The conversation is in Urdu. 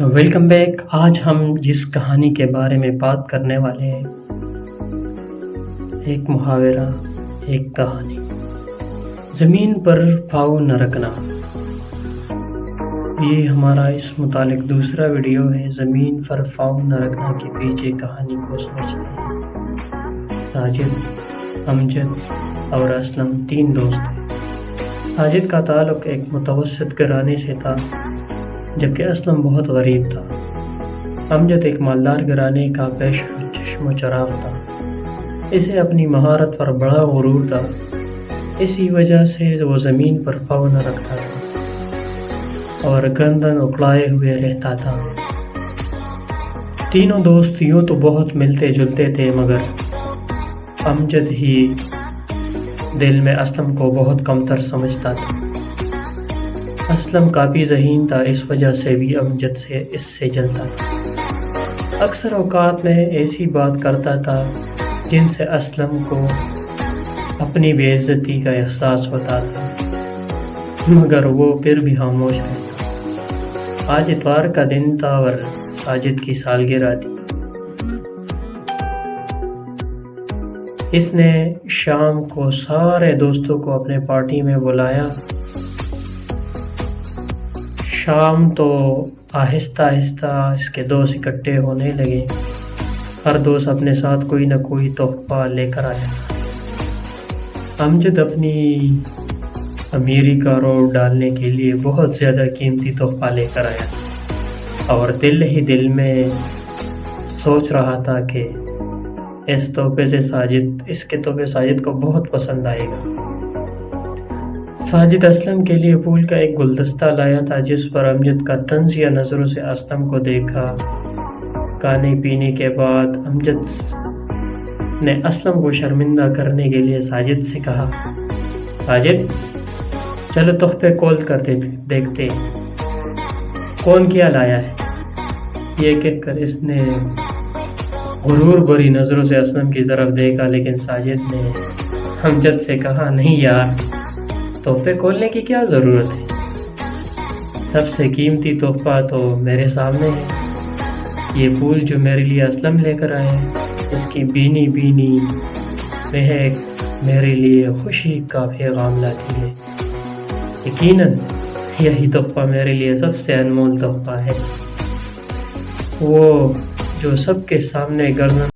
Welcome back. آج ہم جس کہانی کے بارے میں بات کرنے والے ہیں، ایک محاورہ، ایک کہانی، زمین پر پاؤں نہ رکھنا۔ یہ ہمارا اس متعلق دوسرا ویڈیو ہے۔ زمین پر پاؤں نہ رکھنا کے پیچھے کہانی کو سمجھتے ہیں۔ ساجد، امجد اور اسلم تین دوست تھے۔ ساجد کا تعلق ایک متوسط گھرانے سے تھا، جبکہ اسلم بہت غریب تھا۔ امجد ایک مالدار گھرانے کا پیش چشم و چراغ تھا۔ اسے اپنی مہارت پر بڑا غرور تھا، اسی وجہ سے وہ زمین پر پاؤں نہ رکھتا تھا اور گردن اکڑائے ہوئے رہتا تھا۔ تینوں دوست یوں تو بہت ملتے جلتے تھے، مگر امجد ہی دل میں اسلم کو بہت کمتر سمجھتا تھا۔ اسلم کافی ذہین تھا، اس وجہ سے بھی امجد سے اس سے جلتا تھا۔ اکثر اوقات میں ایسی بات کرتا تھا جن سے اسلم کو اپنی بے عزتی کا احساس ہوتا تھا، مگر وہ پھر بھی خاموش رہتا۔ آج اتوار کا دن تھا اور ساجد کی سالگرہ تھی۔ اس نے شام کو سارے دوستوں کو اپنے پارٹی میں بلایا۔ شام تو آہستہ آہستہ اس کے دوست اکٹھے ہونے لگے۔ ہر دوست اپنے ساتھ کوئی نہ کوئی تحفہ لے کر آیا۔ امجد اپنی امیری کا روب ڈالنے کے لیے بہت زیادہ قیمتی تحفہ لے کر آیا اور دل ہی دل میں سوچ رہا تھا کہ اس کے تحفے ساجد کو بہت پسند آئے گا۔ ساجد اسلم کے لیے پھول کا ایک گلدستہ لایا تھا، جس پر امجد کا طنزیہ نظروں سے اسلم کو دیکھا۔ کھانے پینے کے بعد امجد نے اسلم کو شرمندہ کرنے کے لیے ساجد سے کہا، ساجد چلو تحفے کھول کر دیکھتے کون کیا لایا ہے۔ یہ کہہ کر اس نے غرور بھری نظروں سے اسلم کی طرف دیکھا، لیکن ساجد نے امجد سے کہا، نہیں یار، تحفے کھولنے کی کیا ضرورت ہے؟ سب سے قیمتی تحفہ تو میرے سامنے ہے۔ یہ پھول جو میرے لیے اسلم لے کر آئے ہیں، اس کی بینی بینی مہک میرے لیے خوشی کا پیغام لاتی ہے۔ یقیناً یہی تحفہ میرے لیے سب سے انمول تحفہ ہے، وہ جو سب کے سامنے گردن